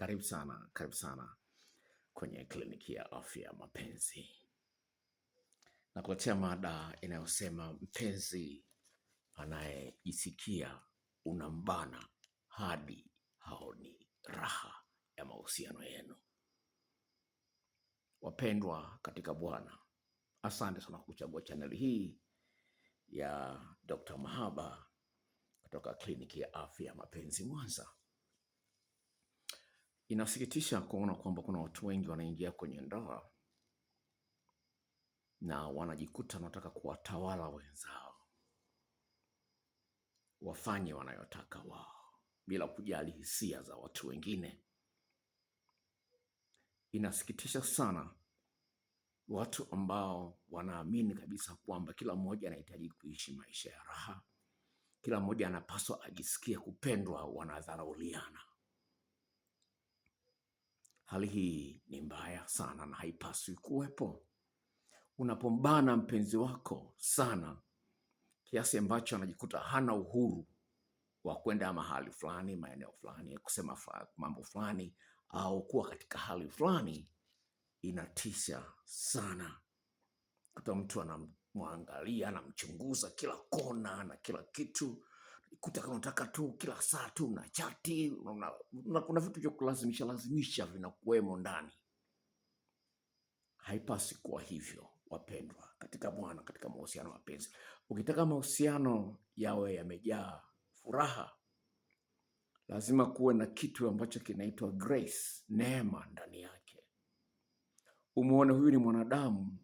Karibu sana kwenye kliniki ya afya ya mapenzi. Nakuletea mada inayosema mpenzi anayejisikia unambana hadi haoni raha ya mahusiano yenu. Wapendwa katika Bwana, asante sana kuchagua chaneli hii ya Dr. Mahaba kutoka kliniki ya afya ya mapenzi Mwanza. Inasikitisha kuona kwamba kuna watu wengi wanaingia kwenye ndoa na wanajikuta wanataka kuwatawala wenzao, wafanye wanayotaka wao bila kujali hisia za watu wengine. Inasikitisha sana watu ambao wanaamini kabisa kwamba kila mmoja anahitaji kuishi maisha ya raha, kila mmoja anapaswa ajisikie kupendwa, wanadharauliana. Hali hii ni mbaya sana na haipaswi kuwepo. Unapombana mpenzi wako sana kiasi ambacho anajikuta hana uhuru wa kwenda mahali fulani, maeneo fulani, kusema mambo fulani au kuwa katika hali fulani, inatisha sana. Kuta mtu anamwangalia, anamchunguza kila kona na kila kitu. Kuta unataka tu kila saa tu na chati, kuna vitu vya kulazimisha vinakuwemo ndani. Haipasi kuwa hivyo, wapendwa katika Bwana, katika mahusiano ya mapenzi. Ukitaka mahusiano yawe yamejaa furaha, lazima kuwe na kitu ambacho kinaitwa grace, neema ndani yake. Umuone huyu ni mwanadamu,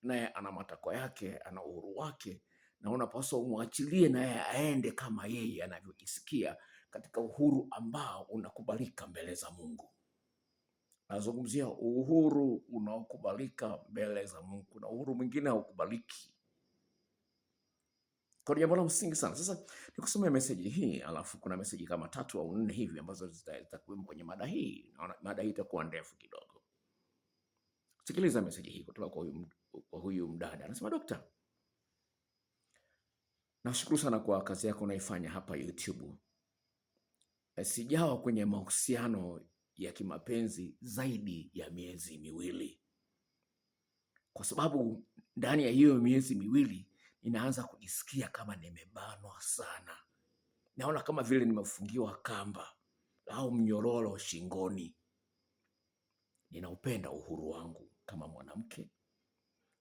naye ana matakwa yake, ana uhuru wake, na unapaswa umwachilie naye aende kama yeye anavyojisikia katika uhuru ambao unakubalika mbele za Mungu. Nazungumzia uhuru unaokubalika mbele za Mungu. Kuna uhuru mwingine haukubaliki. Kwa jambo la msingi sana. Sasa nikusomea meseji hii, alafu kuna meseji kama 3 au 4 hivi ambazo zitakuwa kwenye mada hii. Naona mada hii itakuwa ndefu kidogo. Sikiliza meseji hii kutoka kwa huyu mdada. Anasema, Dokta, nashukuru sana kwa kazi yako unaifanya hapa YouTube. Sijawa kwenye mahusiano ya kimapenzi zaidi ya miezi 2. Kwa sababu ndani ya hiyo miezi 2 ninaanza kujisikia kama nimebanwa sana. Naona kama vile nimefungiwa kamba au mnyororo shingoni. Ninaupenda uhuru wangu kama mwanamke,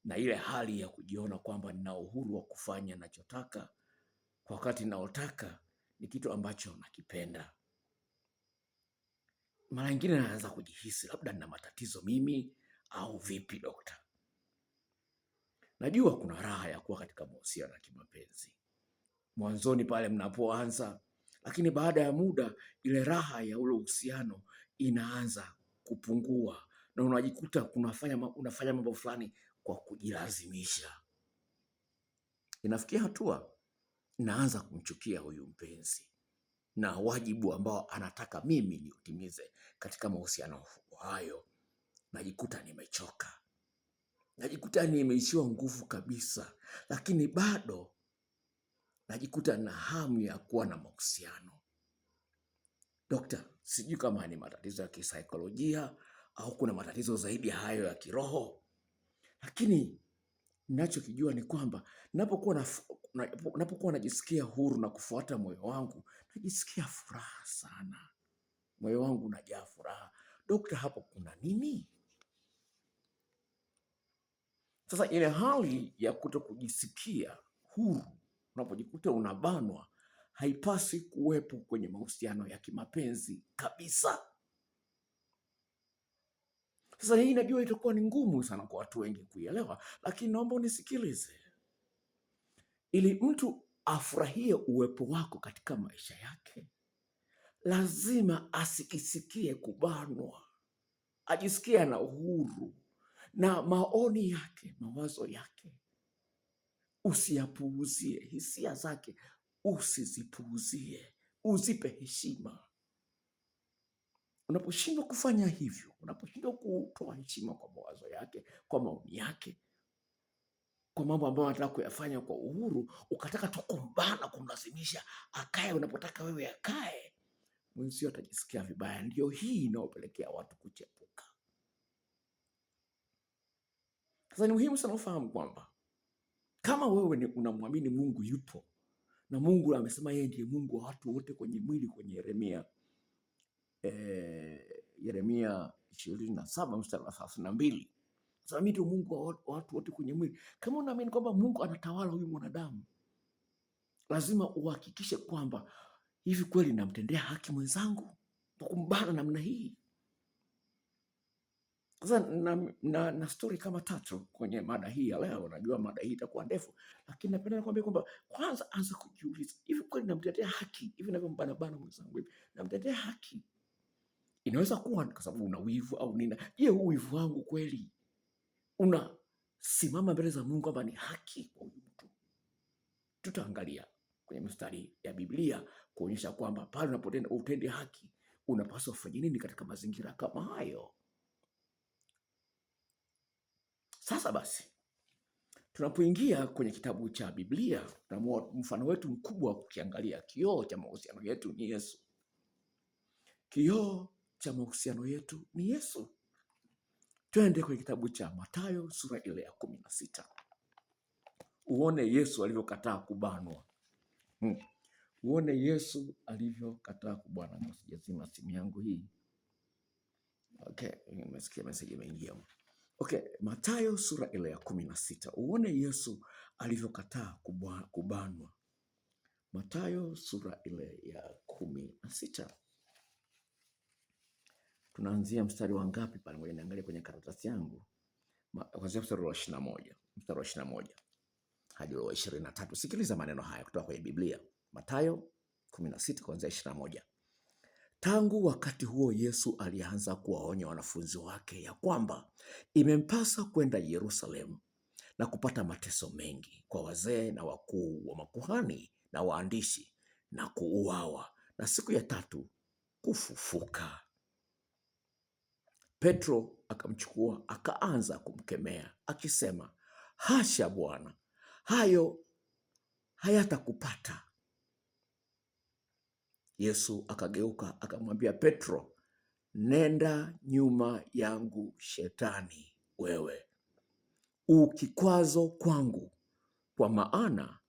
na ile hali ya kujiona kwamba nina uhuru wa kufanya ninachotaka kwa wakati ninaotaka ni kitu ambacho nakipenda. Mara nyingine naanza kujihisi labda nina matatizo mimi au vipi dokta? Najua kuna raha ya kuwa katika mahusiano ya kimapenzi mwanzoni pale mnapoanza, lakini baada ya muda ile raha ya ule uhusiano inaanza kupungua na unajikuta unafanya mambo fulani kwa kujilazimisha. Inafikia hatua naanza kumchukia huyu mpenzi na wajibu ambao anataka mimi niutimize katika mahusiano hayo. Najikuta nimechoka, najikuta nimeishiwa nguvu kabisa, lakini bado najikuta na hamu ya kuwa na mahusiano. Dokta, sijui kama ni matatizo ya kisaikolojia au kuna matatizo zaidi ya hayo ya kiroho, lakini ninachokijua ni kwamba napokuwa najisikia huru na kufuata moyo wangu, najisikia furaha sana. Moyo wangu unajaa furaha. Dokta, hapo kuna nini? Sasa ile hali ya kutokujisikia huru unapojikuta unabanwa haipasi kuwepo kwenye mahusiano ya kimapenzi kabisa. Sasa hii najua itakuwa ni ngumu sana kwa watu wengi kuielewa, lakini naomba unisikilize. Ili mtu afurahie uwepo wako katika maisha yake, lazima asikisikie kubanwa, ajisikie na uhuru na maoni yake, mawazo yake usiyapuuzie, hisia zake usizipuuzie, uzipe heshima. Unaposhindwa kufanya hivyo, unaposhindwa kutoa heshima kwa mawazo yake, kwa maoni yake, kwa mambo ambayo anataka kuyafanya kwa uhuru, ukataka tu kumbana, kumlazimisha akae unapotaka wewe akae, mwenzio atajisikia vibaya. Ndio hii inaopelekea watu kuchepuka. Sasa ni muhimu sana ufahamu kwamba kama wewe unamwamini Mungu yupo na Mungu amesema yeye ndiye Mungu wa watu wote kwenye mwili, kwenye Yeremia 27 mstari wa 32. Sasa mimi ndio Mungu wa watu wote kwenye mwili. Kama unaamini kwamba Mungu anatawala huyu mwanadamu, lazima uhakikishe kwamba hivi kweli namtendea haki mwenzangu kwa kumbana namna hii. Sasa na story kama 3 kwenye mada hii ya leo. Najua mada hii itakuwa ndefu, lakini napenda kuambia kwamba kwanza anza kujiuliza, hivi kweli namtendea haki? Hivi ninavyombana mwenzangu hivi namtendea haki? Inaweza kuwa kwa sababu una wivu au nini. Je, huu wivu wangu kweli unasimama mbele za Mungu kwamba ni haki kwa huyu mtu? Tutaangalia kwenye mstari ya Biblia kuonyesha kwamba pale unapotenda utende haki unapaswa kufanya nini katika mazingira kama hayo. Sasa basi, tunapoingia kwenye kitabu cha Biblia, mfano wetu mkubwa wa kukiangalia, kioo cha mahusiano yetu ni Yesu. Kioo cha mahusiano yetu ni Yesu. Twende kwenye kitabu cha Mathayo sura ile ya 16. Uone Yesu alivyokataa kubanwa. Uone Yesu alivyokataa kubanwa. Sijazima simu yangu hii. Okay, nimesikia message imeingia. Okay, Mathayo sura ile ya 16. Uone Yesu alivyokataa kubanwa. Mathayo sura ile ya 16. Tunaanzia mstari wa ngapi pale? Ngoja niangalie kwenye karatasi yangu. Kuanzia mstari wa 21. Mstari wa 21 hadi wa 23. Sikiliza maneno haya kutoka kwenye Biblia. Mathayo 16 kuanzia 21. Tangu wakati huo Yesu alianza kuwaonya wanafunzi wake ya kwamba imempasa kwenda Yerusalemu na kupata mateso mengi kwa wazee na wakuu wa makuhani na waandishi na kuuawa na siku ya 3 kufufuka. Petro akamchukua akaanza kumkemea akisema, hasha Bwana, hayo hayatakupata. Yesu akageuka akamwambia Petro, nenda nyuma yangu Shetani, wewe ukikwazo kwangu, kwa maana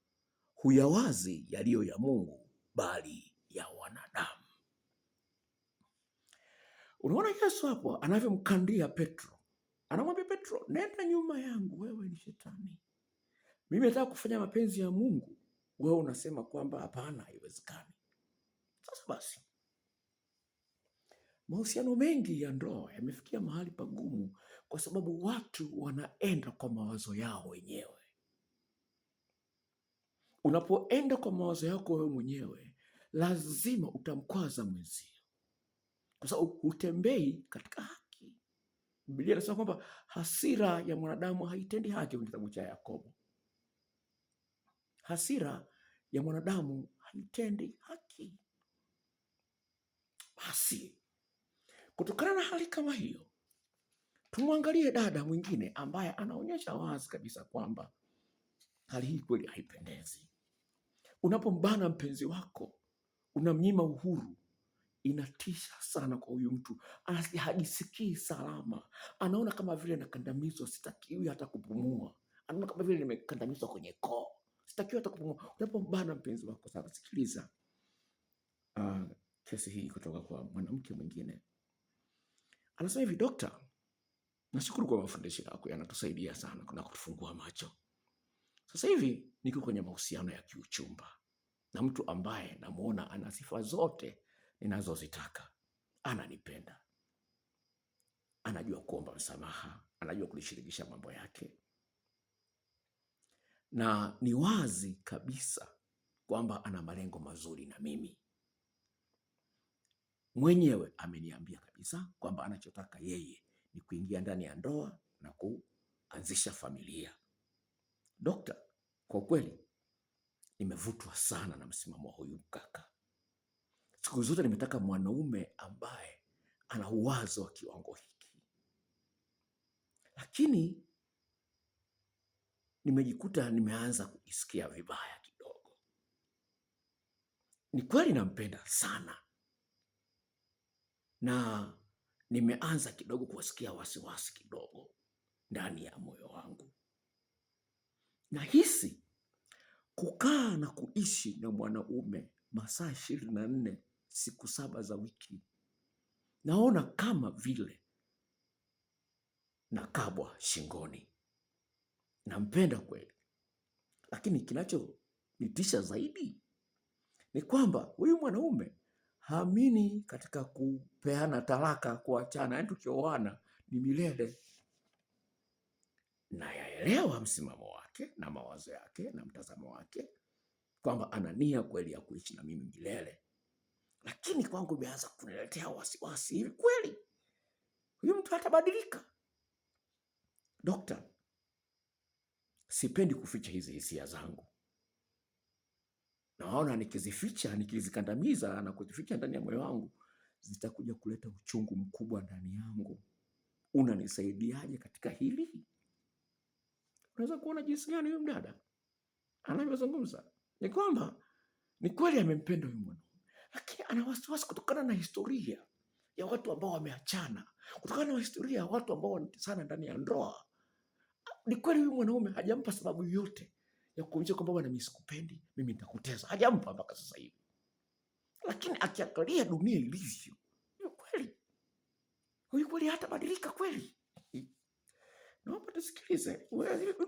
huyawazi yaliyo ya Mungu bali ya wanadamu. Unaona Yesu hapo anavyomkandia Petro. Anamwambia Petro, nenda nyuma yangu, wewe ni Shetani. Mimi nataka kufanya mapenzi ya Mungu, wewe unasema kwamba hapana, haiwezekani. Sasa basi, mahusiano mengi ya ndoa yamefikia mahali pagumu kwa sababu watu wanaenda kwa mawazo yao wenyewe. Unapoenda kwa mawazo yako wewe mwenyewe, lazima utamkwaza mwenzio, kwa sababu hutembei katika haki. Biblia inasema kwamba hasira ya mwanadamu haitendi haki. Kwenye kitabu cha Yakobo, hasira ya mwanadamu haitendi haki. Basi kutokana na hali kama hiyo, tumwangalie dada mwingine ambaye anaonyesha wazi kabisa kwamba hali hii kweli haipendezi. Unapombana mpenzi wako, unamnyima uhuru, inatisha sana kwa huyu mtu. Hajisikii salama, anaona kama vile nakandamizwa, sitakiwi hata kupumua. Anaona kama vile nimekandamizwa kwenye koo, sitakiwi hata kupumua. Unapombana mpenzi wako sana. Sikiliza kesi hii kutoka kwa mwanamke mwingine. Anasema hivi, Dokta, nashukuru kwa mafundisho yako, yanatusaidia sana na kutufungua macho. Sasa hivi niko kwenye mahusiano ya kiuchumba na mtu ambaye namuona ana sifa zote ninazozitaka. Ananipenda, anajua kuomba msamaha, anajua kunishirikisha mambo yake, na ni wazi kabisa kwamba ana malengo mazuri na mimi. Mwenyewe ameniambia kabisa kwamba anachotaka yeye ni kuingia ndani ya ndoa na kuanzisha familia. Dokta, kwa kweli nimevutwa sana na msimamo wa huyu kaka. Siku zote nimetaka mwanaume ambaye ana uwazo wa kiwango hiki, lakini nimejikuta nimeanza kujisikia vibaya kidogo. Ni kweli nampenda sana, na nimeanza kidogo kuwasikia wasiwasi kidogo ndani ya moyo wangu. Nahisi kukaa na kuishi na mwanaume masaa 24 siku 7 za wiki, naona kama vile nakabwa shingoni. Nampenda kweli, lakini kinachonitisha zaidi ni kwamba huyu mwanaume haamini katika kupeana talaka, kuachana, yaani tukioana ni milele. Nayaelewa msimamo wake na mawazo yake na mtazamo wake kwamba ana nia kweli ya kuishi na mimi milele, lakini kwangu imeanza kuniletea wasiwasi. Hivi kweli huyu mtu hatabadilika? Dokta, sipendi kuficha hizi hisia zangu. Naona nikizificha, nikizikandamiza na kuzificha ndani ya moyo wangu, zitakuja kuleta uchungu mkubwa ndani yangu. Unanisaidiaje katika hili? Unaweza kuona jinsi gani huyu mdada anavyozungumza. Ni kwamba ni kweli amempenda huyu mwanaume, lakini ana wasiwasi kutokana na historia ya watu ambao wameachana, kutokana na historia ya watu ambao wanatesana ndani ya ndoa. Ni kweli huyu mwanaume hajampa sababu yoyote ya kuonyesha kwamba bwana, mimi sikupendi, mimi nitakutesa. Hajampa mpaka sasa hivi. Lakini akiangalia dunia ilivyo, huyu kweli hatabadilika kweli? Naomba tusikilize.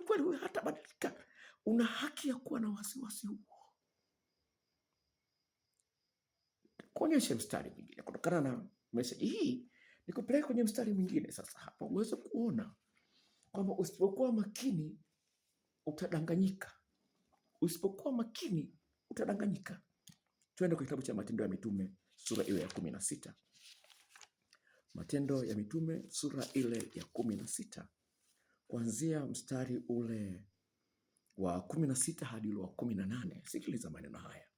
Kweli huyu hatabadilika? Una haki ya kuwa na wasiwasi huo. Kuonyesha mstari mwingine kutokana na message hii, nikupeleke kwenye mstari mwingine sasa hapa uweze kuona kwamba usipokuwa makini utadanganyika. Usipokuwa makini utadanganyika. Tuende kwa kitabu cha Matendo ya Mitume sura ile ya 16. Matendo ya Mitume sura ile ya 16 kuanzia mstari ule wa 16 hadi ule wa 18. Sikiliza maneno haya.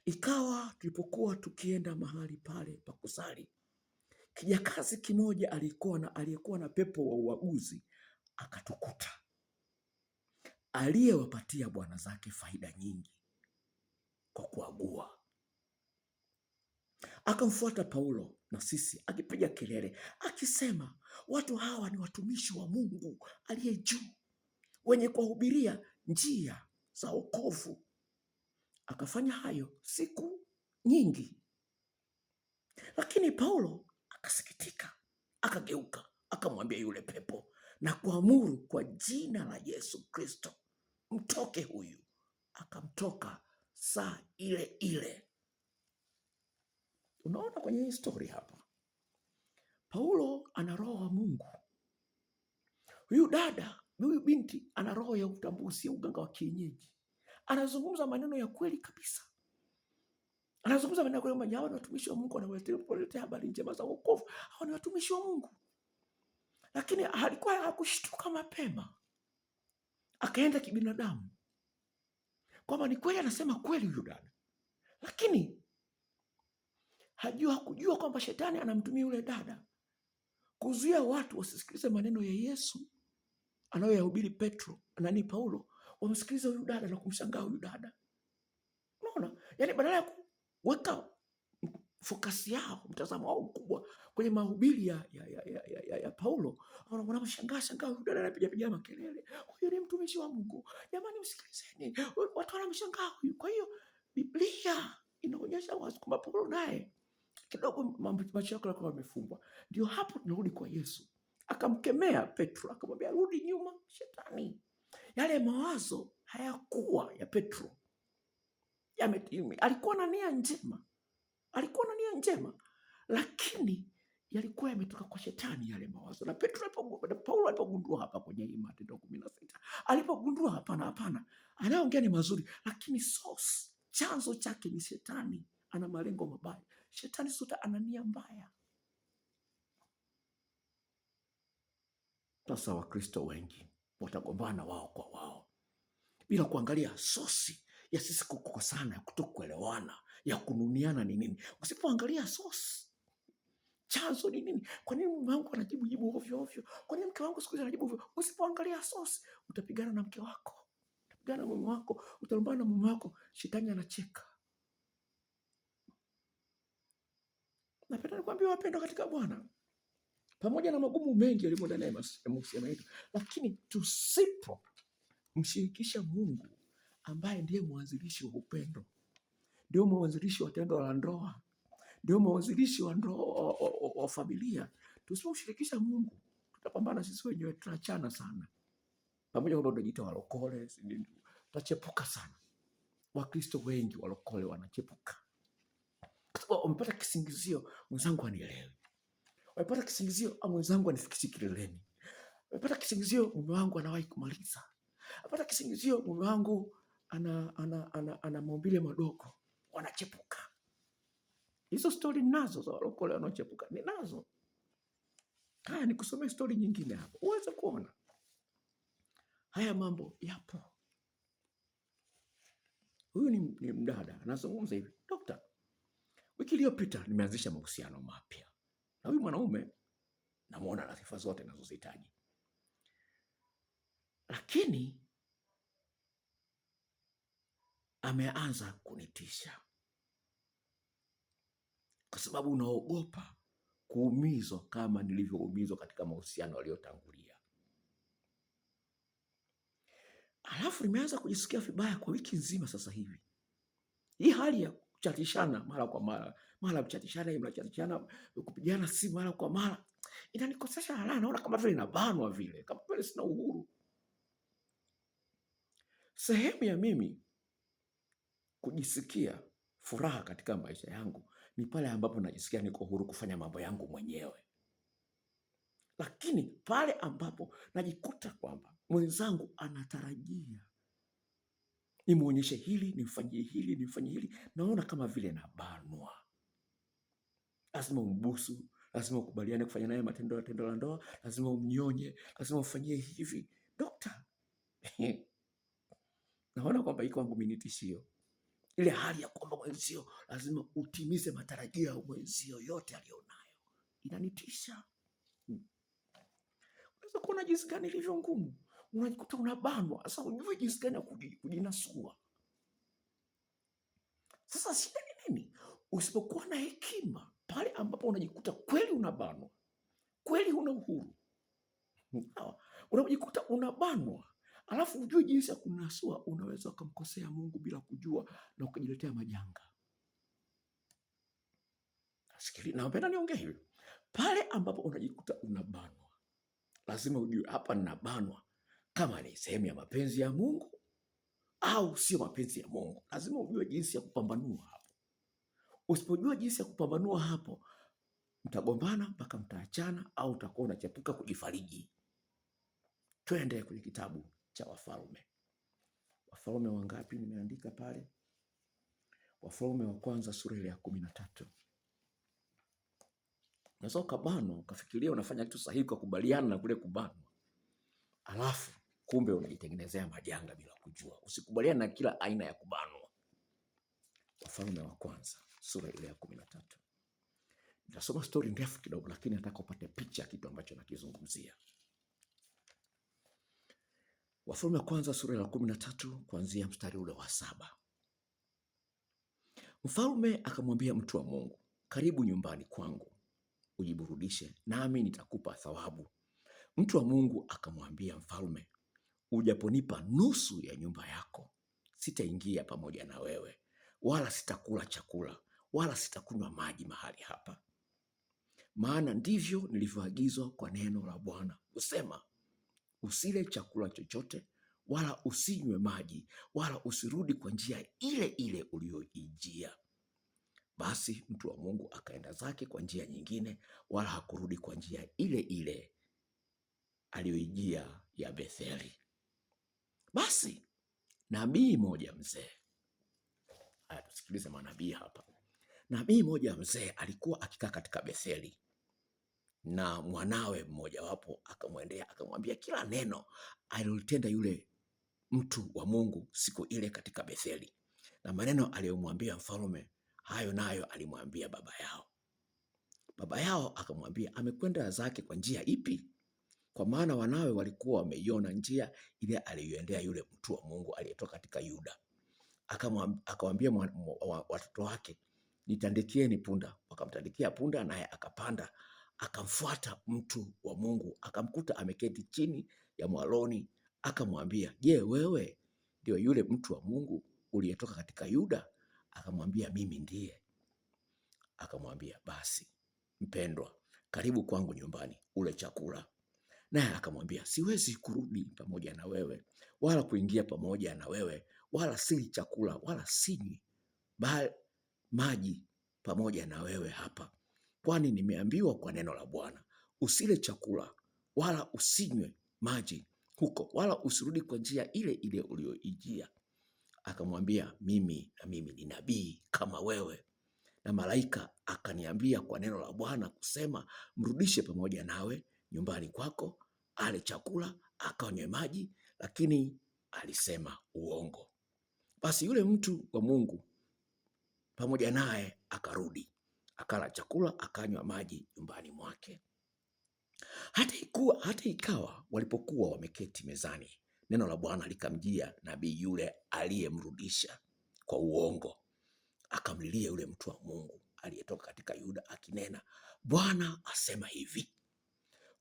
Ikawa tulipokuwa tukienda mahali pale pa kusali, kijakazi kimoja aliyekuwa na pepo wa uaguzi akatukuta, aliyewapatia bwana zake faida nyingi kwa kuagua. Akamfuata Paulo na sisi akipiga kelele akisema, watu hawa ni watumishi wa Mungu aliye juu, wenye kuwahubiria njia za wokovu. Akafanya hayo siku nyingi. Lakini Paulo akasikitika, akageuka, akamwambia yule pepo na kuamuru kwa jina la Yesu Kristo, mtoke huyu. Akamtoka saa ile ile. Unaona kwenye historia hapa, Paulo ana roho wa Mungu. Huyu binti ana roho ya utambuzi, ya uganga wa kienyeji. Anazungumza maneno ya kweli kabisa. Anazungumza maneno ya kweli. Hawa ni watumishi wa Mungu, wanawaletea habari njema za wokovu. Hawa ni watumishi wa Mungu. Lakini hakushtuka mapema, akaenda kibinadamu kwamba ni kweli anasema kweli huyu dada, lakini hakujua kwamba shetani anamtumia yule dada kuzuia watu wasisikilize maneno ya Yesu anayoyahubiri Paulo, wamsikilize huyu dada na kumshangaa huyu dada. Unaona? Yaani badala ya kuweka fokasi yao, mtazamo wao mkubwa kwenye mahubiri ya Paulo, wanamshangaa huyu dada anapiga makelele. Huyu ni mtumishi wa Mungu. Jamani, msikilizeni. Watu wanamshangaa huyu. Kwa hiyo Biblia inaonyesha wazi kwamba Paulo naye kidogo macho yake yalikuwa yamefumbwa. Ndio hapo tunarudi kwa Yesu. Akamkemea Petro, akamwambia rudi nyuma shetani. Yale mawazo hayakuwa ya Petro. Alikuwa na nia njema, lakini yalikuwa yametoka kwa shetani yale mawazo. Na Paulo alipogundua hapa kwenye hii Matendo 16, alipogundua hapana, anayoongea ni mazuri, lakini chanzo chake ni shetani. Ana malengo mabaya. Shetani sote ana nia mbaya. Sasa Wakristo wengi watagombana wao kwa wao bila kuangalia sosi ya sisi kukosana, ya kutokuelewana, ya kununiana ni nini. Usipoangalia sosi, chanzo ni nini? Kwa nini mume wangu anajibu ovyo ovyo? Kwa nini mke wangu siku hizi anajibu ovyo? Usipoangalia sosi, utapigana na mke wako, utapigana na mume wako, utalumbana na mume wako. Shetani anacheka. Napenda nikwambie wapendwa katika Bwana, pamoja na magumu mengi yaliyo ndani ya mahusiano yetu, lakini tusipomshirikisha Mungu ambaye ndiye mwanzilishi wa upendo, ndio mwanzilishi wa tendo la ndoa, ndio mwanzilishi wa ndoa wa familia, tusipomshirikisha Mungu tutapambana sisi wenyewe, tutachana sana. Pamoja kwamba tunajiita walokole, tutachepuka sana. Wakristo wengi walokole wanachepuka. Wamepata kisingizio, mwenzangu anielewe. Wamepata kisingizio, mwenzangu anifikishi kileleni. Wamepata kisingizio, mume wangu anawahi kumaliza. Wamepata kisingizio, mume wangu ana maumbile madogo. Wanachepuka. Hizo stori nazo za walokole wanachepuka, ninazo. Haya, nikusomee stori nyingine hapo uweze kuona haya mambo yapo. Huyu ni mdada anazungumza hivi, dokta, wiki iliyopita nimeanzisha mahusiano mapya na huyu mwanaume, namuona na sifa zote ninazozihitaji, lakini ameanza kunitisha kwa sababu naogopa kuumizwa kama nilivyoumizwa katika mahusiano yaliyotangulia. Alafu nimeanza kujisikia vibaya kwa wiki nzima sasa hivi. Hii hali ya kuchatishana mara kwa mara mnachatishana, kupigana simu mara kwa mara, inanikosesha raha. Naona kama vile nabanwa vile, kama vile sina uhuru. Sehemu ya mimi kujisikia furaha katika maisha yangu ni pale ambapo najisikia niko huru kufanya mambo yangu mwenyewe. Lakini pale ambapo najikuta kwamba mwenzangu anatarajia nimuonyeshe hili, nimfanyie hili, naona kama vile nabanwa. Lazima umbusu, lazima ukubaliane kufanya naye tendo la ndoa, lazima umnyonye, lazima ufanyie hivi. Dokta, naona kwamba iko kwangu mimi tishio. Ile hali ya kwamba mwenzio lazima utimize matarajio ya mwenzio yote alionayo inanitisha. Unaweza kuona jinsi gani ilivyo ngumu. Unajikuta unabanwa. Sasa unajua jinsi gani ya kujinasua. Sasa shida ni nini? Usipokuwa na hekima pale ambapo unajikuta kweli unabanwa, kweli huna uhuru, unajikuta unabanwa, alafu ujue jinsi ya kunasua, unaweza kumkosea Mungu bila kujua na ukajiletea majanga. Sikili, napenda niongee hivyo. Pale ambapo unajikuta unabanwa, lazima ujue hapa ninabanwa kama ni sehemu ya mapenzi ya Mungu au sio mapenzi ya Mungu. Lazima ujue jinsi ya kupambanua hapo. Usipojua jinsi ya kupambanua hapo, mtagombana mpaka mtaachana au utakuwa unachepuka kujifariji. Twende kwenye kitabu cha Wafalme. Wafalme wangapi nimeandika pale? Wafalme wa kwanza sura ile ya 13. Unaweza ukabanwa ukafikiria unafanya kitu sahihi kwa kubaliana na kule kubanwa, alafu kumbe unajitengenezea majanga bila kujua. Usikubaliane na kila aina ya kubanwa. Wafalme wa kwanza sura ile ya 13. Nitasoma story ndefu kidogo, lakini nataka upate picha kitu ambacho nakizungumzia. Wafalme wa kwanza sura ya 13 kuanzia mstari ule wa 7. Mfalme akamwambia mtu wa Mungu, karibu nyumbani kwangu ujiburudishe, nami nitakupa thawabu. Mtu wa Mungu akamwambia mfalme, ujaponipa nusu ya nyumba yako, sitaingia pamoja na wewe, wala sitakula chakula, wala sitakunywa maji mahali hapa. Maana ndivyo nilivyoagizwa kwa neno la Bwana, kusema, usile chakula chochote, wala usinywe maji, wala usirudi kwa njia ile ile uliyoijia. Basi mtu wa Mungu akaenda zake kwa njia nyingine, wala hakurudi kwa njia ile ile aliyoijia ya Betheli. Basi nabii moja mzee, haya tusikilize manabii hapa. Nabii moja mzee alikuwa akikaa katika Betheli, na mwanawe mmoja wapo akamwendea akamwambia kila neno alilotenda yule mtu wa Mungu siku ile katika Betheli, na maneno aliyomwambia mfalme, hayo nayo alimwambia baba yao. Baba yao akamwambia, amekwenda zake kwa njia ipi? Kwa maana wanawe walikuwa wameiona njia ile aliyoendea yule mtu wa Mungu aliyetoka katika Yuda. Akamwambia watoto wake, nitandikieni punda. Wakamtandikia punda, naye akapanda akamfuata mtu wa Mungu, akamkuta ameketi chini ya mwaloni, akamwambia, je, wewe ndio yule mtu wa Mungu uliyetoka katika Yuda? Akamwambia, mimi ndiye. Akamwambia, basi mpendwa, karibu kwangu nyumbani ule chakula. Naye akamwambia, siwezi kurudi pamoja na wewe, wala kuingia pamoja na wewe, wala sili chakula wala sinywi maji pamoja na wewe hapa, kwani nimeambiwa kwa neno la Bwana, usile chakula wala usinywe maji huko, wala usirudi kwa njia ile ile uliyoijia. Akamwambia, mimi ni nabii kama wewe, na malaika akaniambia kwa neno la Bwana kusema, mrudishe pamoja nawe nyumbani kwako, ale chakula akanywe maji, lakini alisema uongo. Basi yule mtu wa Mungu pamoja naye akarudi, akala chakula akanywa maji nyumbani mwake. Hata ikawa walipokuwa wameketi mezani, neno la Bwana likamjia nabii yule aliyemrudisha kwa uongo. Akamlilia yule mtu wa Mungu aliyetoka katika Yuda akinena, Bwana asema hivi,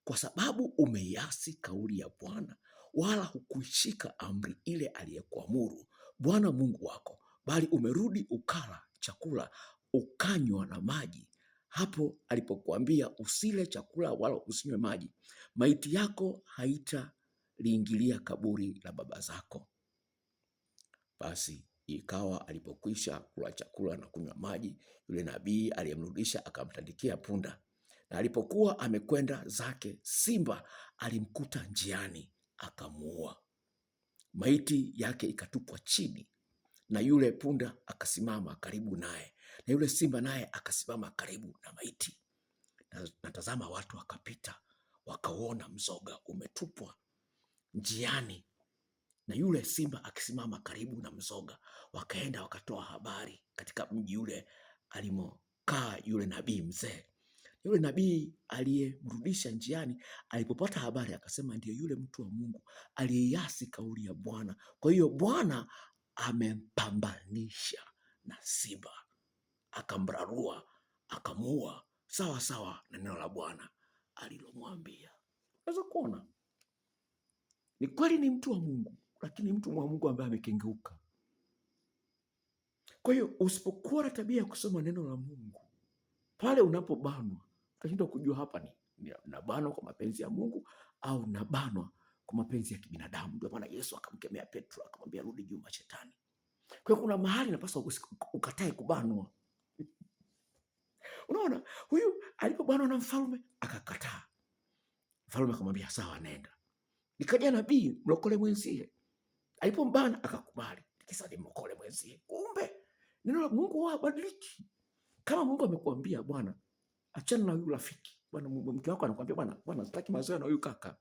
kwa sababu umeiasi kauli ya Bwana, wala hukuishika amri ile aliyekuamuru Bwana Mungu wako, bali umerudi ukala chakula ukanywa na maji, hapo alipokuambia usile chakula wala usinywe maji, maiti yako haitaliingilia kaburi la baba zako. Basi ikawa alipokwisha kula chakula na kunywa maji, yule nabii aliyemrudisha akamtandikia punda, na alipokuwa amekwenda zake, simba alimkuta njiani akamuua. Maiti yake ikatupwa chini, na yule punda akasimama karibu naye, na yule simba naye akasimama karibu na maiti. Na tazama, watu wakapita, wakauona mzoga umetupwa njiani, na yule simba akisimama karibu na mzoga. Wakaenda wakatoa habari katika mji ule alimokaa yule nabii mzee. Yule nabii aliyemrudisha njiani alipopata habari akasema, ndiyo yule mtu wa Mungu aliyeiasi kauli ya Bwana. Kwa hiyo Bwana amempambanisha na simba, akamrarua, akamuua sawa sawa na neno la Bwana alilomwambia. Unaweza kuona ni kweli ni mtu wa Mungu, lakini mtu wa Mungu ambaye amekengeuka. Kwa hiyo usipokuwa na tabia ya kusoma neno la Mungu, pale unapobanwa utashindwa kujua hapa ni nabanwa kwa mapenzi ya Mungu au nabanwa kwa mapenzi ya kibinadamu. Ndio maana Yesu akamkemea Petro, akamwambia rudi nyuma shetani. Kwa hiyo kuna mahali napaswa ukatae kubanwa. Unaona, huyu alipobanwa na mfalme akakataa. Mfalme akamwambia sawa, nenda. Nikaja nabii mlokole mwenzie, alipombana akakubali, kisa ni mlokole mwenzie. Kumbe neno la Mungu habadiliki. Kama Mungu amekuambia bwana, achana na huyu rafiki, bwana mke wako anakuambia bwana sitaki mazoea na huyu kaka,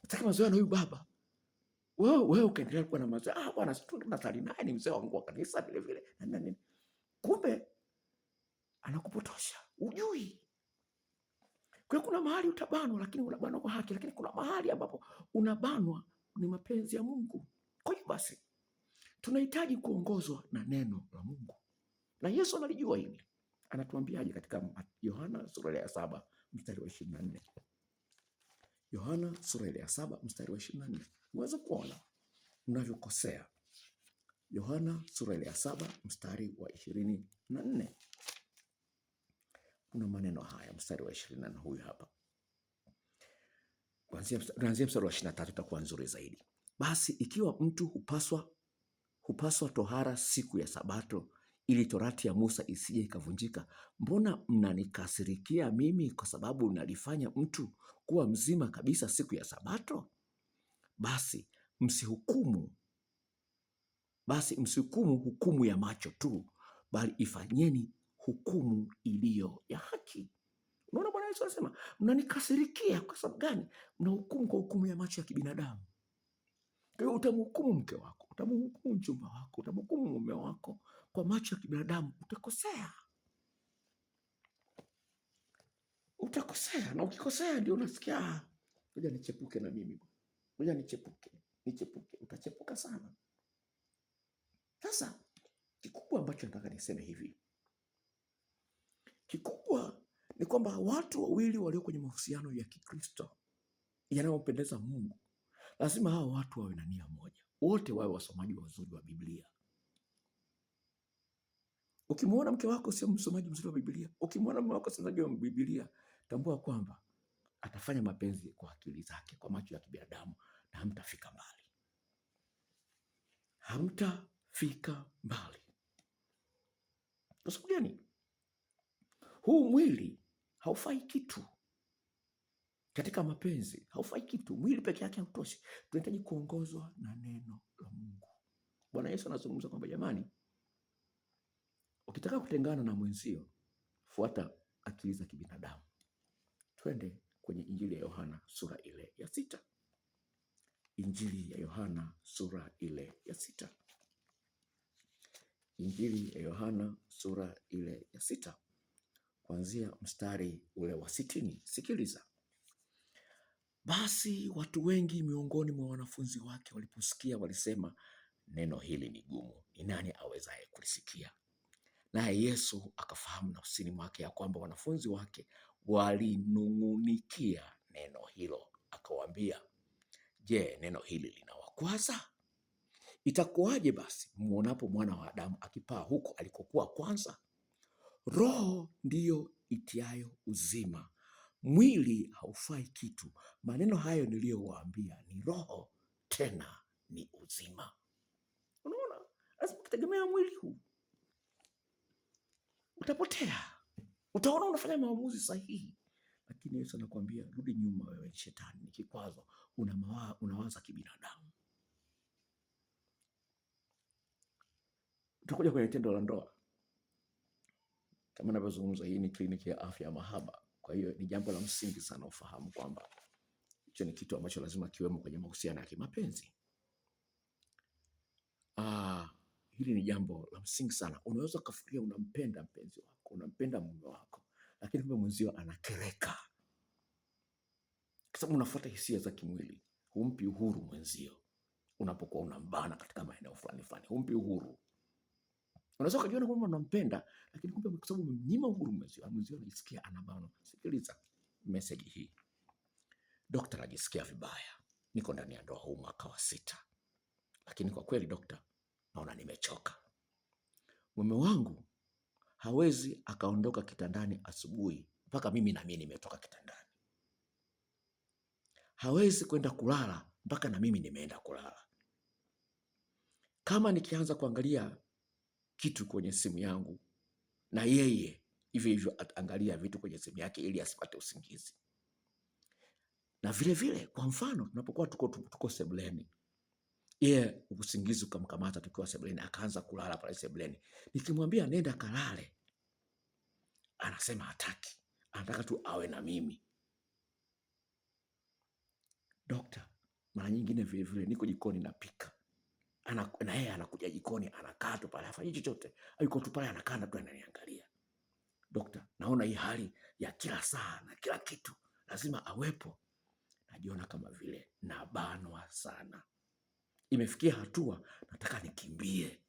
sitaki mazoea na huyu baba, wewe ukaendelea kuwa na mazoea, bwana tunasali naye, ni mzee wangu wa kanisa vile vile na nini. Kumbe anakupotosha, ujui. Kwa hiyo kuna mahali utabanwa, lakini unabanwa kwa haki, lakini kuna mahali ambapo unabanwa ni mapenzi ya Mungu. Kwa hiyo basi tunahitaji kuongozwa na neno la Mungu, na Yesu analijua hili. Anatuambiaje katika Yohana sura ya 7 mstari wa 24? Yohana sura ya 7 mstari wa 24. Uweze kuona unavyokosea. Yohana sura ya 7 mstari wa 24. Kuna maneno haya, mstari wa 24 huyu hapa. Kuanzia mstari wa 23 itakuwa nzuri zaidi. Basi ikiwa mtu hupaswa tohara siku ya Sabato, ili torati ya Musa isije ikavunjika, mbona mnanikasirikia mimi kwa sababu nalifanya mtu kuwa mzima kabisa siku ya Sabato? Basi msihukumu hukumu ya macho tu, bali ifanyeni hukumu iliyo ya haki. Unaona, Bwana Yesu anasema mnanikasirikia kwa sababu gani? Mnahukumu kwa hukumu ya macho ya kibinadamu. Kwa hiyo utamhukumu mke wako, utamhukumu mchumba wako, utamhukumu mume wako kwa macho ya kibinadamu, utakosea. Na ukikosea ndio unasikia ngoja nichepuke na mimi, ngoja nichepuke, utachepuka sana. Sasa kikubwa ambacho nataka niseme hivi, Kikubwa ni kwamba watu wawili walio kwenye mahusiano ya Kikristo yanayompendeza Mungu, lazima hao watu wawe na nia moja, wote wawe wasomaji wazuri wa Biblia. Ukimwona mke wako sio msomaji mzuri wa Biblia, ukimwona mume wako sio msomaji wa Biblia, tambua kwamba atafanya mapenzi kwa akili zake, kwa macho ya kibinadamu, na hamtafika mbali. Hamtafika mbali. Kwa sababu gani? Huu mwili haufai kitu katika mapenzi, haufai kitu. Mwili peke yake hautoshi, tunahitaji kuongozwa na neno la Mungu. Bwana Yesu anazungumza kwamba jamani, ukitaka kutengana na mwenzio, fuata akili za kibinadamu. Twende kwenye Injili ya Yohana sura ile ya 6. Injili ya Yohana sura ile ya 6. Injili ya Yohana sura ile ya 6, kuanzia mstari ule wa 60. Sikiliza. Basi watu wengi miongoni mwa wanafunzi wake waliposikia walisema, neno hili ni gumu, ni nani awezaye kulisikia? Naye Yesu akafahamu nafsini mwake ya kwamba wanafunzi wake walinung'unikia neno hilo, akawaambia, je, neno hili linawakwaza? Itakuwaje basi muonapo mwana wa Adamu akipaa huko alikokuwa kwanza? Roho ndiyo itiayo uzima, mwili haufai kitu. Maneno hayo niliyowaambia ni roho, tena ni uzima. Unaona, lazima ukitegemea mwili huu utapotea, utaona unafanya maamuzi sahihi, lakini Yesu anakuambia rudi nyuma, wewe shetani, ni kikwazo, unawaza kibinadamu. Tutakuja kwenye tendo la ndoa. Kama ninavyozungumza, hii ni kliniki ya afya ya mahaba. Kwa hiyo ni jambo la msingi sana ufahamu kwamba hicho ni kitu ambacho lazima kiwemo kwenye mahusiano ya kimapenzi. Hili ni jambo la msingi sana. Unaweza kufikiria unampenda mpenzi wako, unampenda mume wako, lakini kumbe mwenzio anakereka, kwa sababu unafuata hisia za kimwili. Humpi uhuru mwenzio unapokuwa unambana katika maeneo fulani fulani, humpi uhuru. Unaweza kujiona kwamba unampenda, lakini kumbe kwa sababu umemnyima uhuru mwenzio anajisikia anabana. Sikiliza message hii. Dokta anajisikia vibaya, niko ndani ya ndoa huu mwaka wa 6, lakini kwa kweli dokta, naona nimechoka. Mume wangu hawezi akaondoka kitandani asubuhi mpaka mimi na mimi nimetoka kitandani. Hawezi kwenda kulala mpaka na mimi nimeenda kulala. Kama nikianza kuangalia kitu kwenye simu yangu, na yeye hivyo hivyo ataangalia vitu kwenye simu yake ili asipate usingizi. Na vile vile, kwa mfano, tunapokuwa tuko sebuleni, yeye usingizi ukamkamata tukiwa sebuleni, akaanza kulala pale sebuleni, nikimwambia nenda kalale, anasema hataki, anataka tu awe na mimi. Dokta, mara nyingine vile vile niko jikoni napika, na yeye anakuja jikoni, anakaa tu pale, hafanyi chochote, yuko tu pale, anakaa tu ananiangalia. Dokta, naona hii hali ya kila saa na kila kitu lazima awepo, najiona kama vile nabanwa sana. Imefikia hatua nataka nikimbie,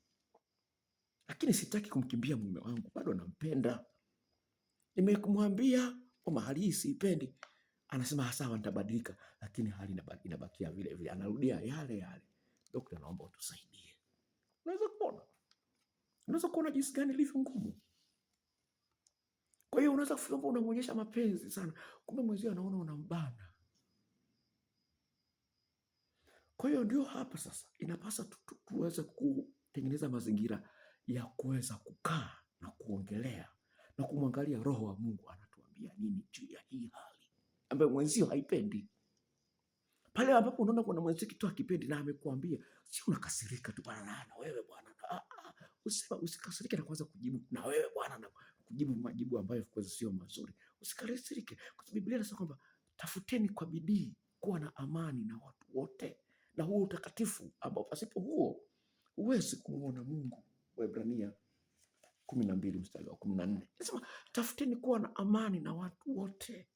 lakini sitaki kumkimbia mume wangu, bado nampenda. Nimemwambia kwa mahali hii siipendi, anasema sawa nitabadilika, lakini hali inabakia vile vile, anarudia yale yale. Dokta, naomba utusaidie. Unaweza kuona jinsi gani ilivyo ngumu. Kwa hiyo unaweza kufikiri unamwonyesha mapenzi sana, kumbe mwenzio anaona unambana. Kwa hiyo ndio hapa sasa inapasa tuweze kutengeneza mazingira ya kuweza kukaa na kuongelea na kumwangalia Roho wa Mungu anatuambia nini juu ya hii hali ambayo mwenzio haipendi. Pale ambapo unaona kuna mwenzio kitu hakipendi na amekuambia, si unakasirika tu bwana, na wewe bwana, usikasirike na kwanza kujibu na wewe bwana, na kujibu majibu ambayo kwa sio mazuri. Usikasirike, kwa sababu Biblia inasema kwamba tafuteni kwa bidii kuwa na amani na watu wote, na huo utakatifu ambao pasipo huo huwezi kumuona Mungu. Waebrania 12 mstari wa 14 inasema tafuteni kuwa na amani na watu wote.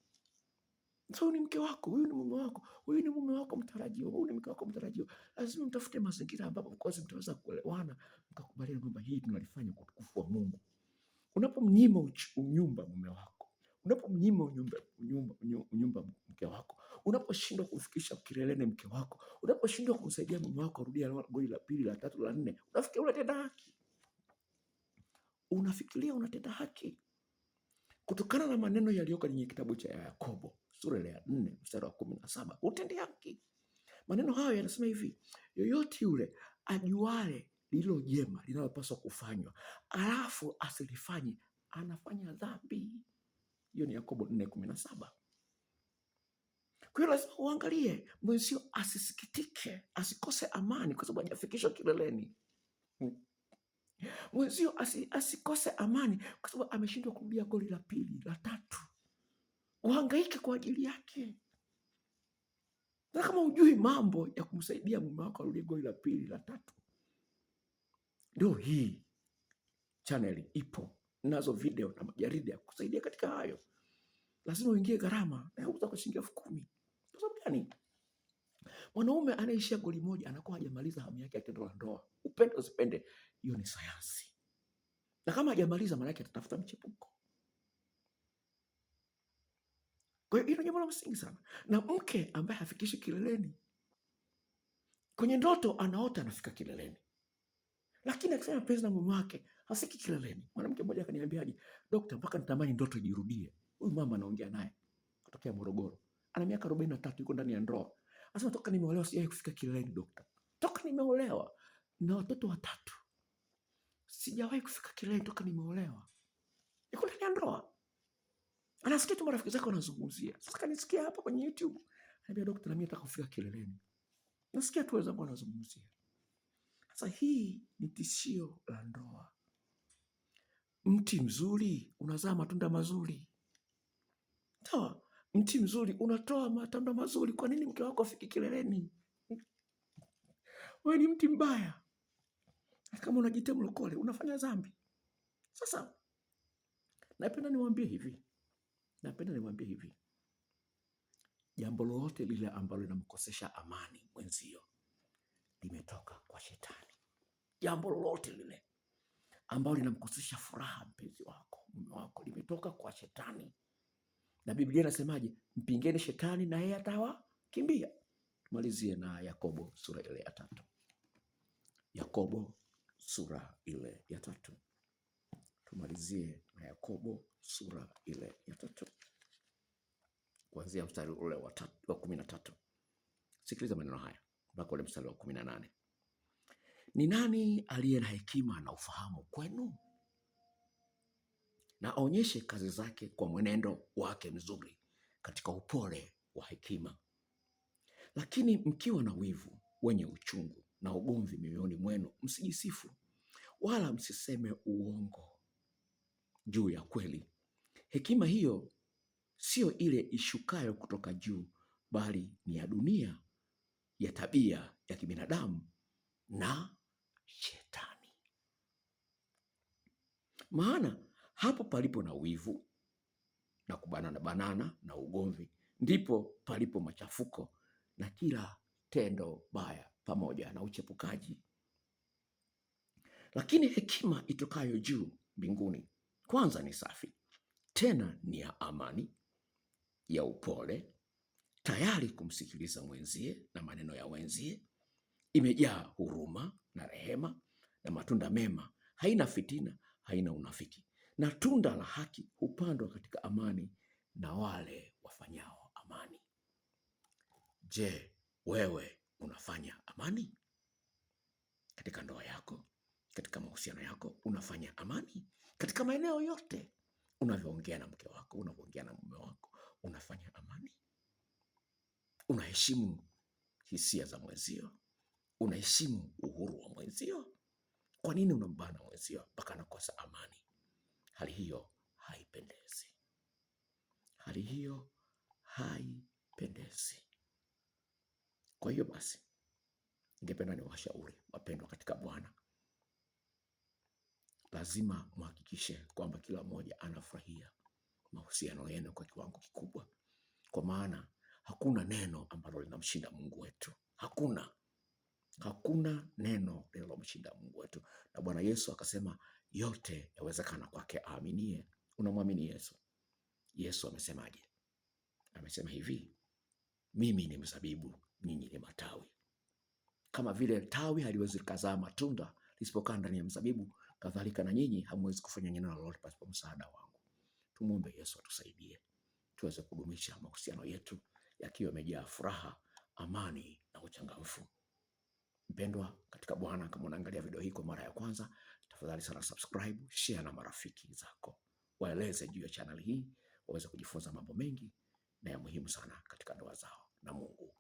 Huyu ni mke wako, huyu ni mume wako, huyu ni mume wako mtarajiwa, huyu ni mke wako mtarajiwa. Lazima mtafute mazingira ambapo mtaweza kuelewana, mkakubaliana kwamba hii tunalifanya kwa utukufu wa Mungu. unapomnyima unyumba mume wako, unapomnyima unyumba mke wako, unaposhindwa kufikisha kileleni mke wako, unaposhindwa kumsaidia mume wako arudia goli la pili, la tatu, la nne, unafikiria unatenda haki? Unafikiria unatenda haki? Kutokana na maneno yaliyoko kwenye kitabu cha Yakobo sura ya 4 mstari wa 17, utende haki. Maneno hayo yanasema hivi: yoyote yule ajuale lililo jema linalopaswa kufanywa alafu asilifanye, anafanya dhambi. Hiyo ni Yakobo 4:17. Kwa hiyo lazima uangalie mwenzio asisikitike, asikose amani kwa sababu hajafikishwa kileleni. Mwenzio asikose amani kwa sababu ameshindwa kurudia goli la pili, la tatu. Uhangaike kwa ajili yake. Na kama hujui mambo ya kumsaidia mume wako arudie goli la pili, la tatu, ndio hii channel ipo, nazo video na majarida ya kusaidia katika hayo. Lazima uingie gharama na uza kwa shilingi 10,000. Kwa sababu gani? Mwanaume anaishia goli moja anakuwa hajamaliza hamu yake ya tendo la ndoa. Upende usipende, hiyo ni sayansi. Na kama hajamaliza maana yake atatafuta mchepuko. Kwa hiyo hilo jambo la msingi sana. Na mke ambaye hafikishi kileleni, kwenye ndoto anaota anafika kileleni, lakini akifanya mapenzi na mume wake hafiki kileleni. Mwanamke mmoja akaniambiaje, daktari, mpaka natamani ndoto ijirudie. Huyu mama anaongea naye kutokea Morogoro, ana miaka 43, yuko ndani ya ndoa. Anasema toka nimeolewa sijawahi kufika kileleni daktari. Toka nimeolewa na watoto 3 sijawahi kufika kileleni toka nimeolewa. Yuko ndani ya ndoa. Anasikia tu marafiki zake wanazungumzia. Sasa kanisikia hapa kwenye YouTube. Anambia daktari, na mimi nataka kufika kileleni. Nasikia tu wenzangu wanazungumzia. Sasa hii ni tishio la ndoa. Mti mzuri unazaa matunda mazuri. Sawa? Mti mzuri unatoa matunda mazuri. Kwa nini mke wako afiki kileleni? Wewe ni mti mbaya. Kama unajitia mlokole, unafanya dhambi. Sasa napenda niwaambie hivi. Jambo lolote lile ambalo linamkosesha amani mwenzio limetoka kwa shetani. Jambo lolote lile ambalo linamkosesha furaha mpenzi wako, mume wako, limetoka kwa shetani. Na Biblia inasemaje? Mpingeni shetani na yeye atawakimbia. Tumalizie na Yakobo sura ile ya 3. Yakobo sura ile ya 3. Tumalizie na Yakobo sura ile ya 3. Kuanzia mstari ule wa 13. Sikiliza maneno haya mpaka ule mstari wa 18. Ni nani aliye na hekima na ufahamu kwenu? Na aonyeshe kazi zake kwa mwenendo wake mzuri katika upole wa hekima. Lakini mkiwa na wivu wenye uchungu na ugomvi mioyoni mwenu, msijisifu wala msiseme uongo juu ya kweli. Hekima hiyo sio ile ishukayo kutoka juu, bali ni ya dunia, ya tabia ya kibinadamu na shetani. Maana hapo palipo na wivu na kubanana na ugomvi, ndipo palipo machafuko na kila tendo baya pamoja na uchepukaji. Lakini hekima itokayo juu mbinguni kwanza ni safi, tena ni ya amani, ya upole, tayari kumsikiliza mwenzie na maneno ya wenzie, imejaa huruma na rehema na matunda mema, haina fitina, haina unafiki. Na tunda la haki hupandwa katika amani na wale wafanyao amani. Je, wewe unafanya amani katika ndoa yako? Katika mahusiano yako unafanya amani? Katika maeneo yote unavyoongea na mke wako, unavyoongea na mume wako, unafanya amani? Unaheshimu hisia za mwenzio? Unaheshimu uhuru wa mwenzio? Kwa nini unambana mwenzio mpaka anakosa amani? Hali hiyo haipendezi. Hali hiyo haipendezi. Kwa hiyo basi, ningependa niwashauri wapendwa katika Bwana, lazima mhakikishe kwamba kila mmoja anafurahia mahusiano yenu kwa kiwango kikubwa, kwa maana hakuna neno ambalo linamshinda Mungu wetu. Hakuna neno linalomshinda Mungu wetu. Na Bwana Yesu akasema yote yawezekana kwake aaminie. Unamwamini Yesu. Yesu amesemaje? Amesema hivi, mimi ni mzabibu, nyinyi ni matawi. Kama vile tawi haliwezi kuzaa matunda lisipokaa ndani ya mzabibu, kadhalika na nyinyi hamwezi kufanya neno lolote pasipo msaada wangu. Tumuombe Yesu atusaidie tuweze kudumisha mahusiano yetu yakiwa yamejaa furaha, amani na uchangamfu. Mpendwa katika Bwana, kama unaangalia video hii kwa mara ya kwanza, tafadhali sana subscribe, share na marafiki zako. Waeleze juu ya channel hii waweze kujifunza mambo mengi na ya muhimu sana katika ndoa zao na Mungu.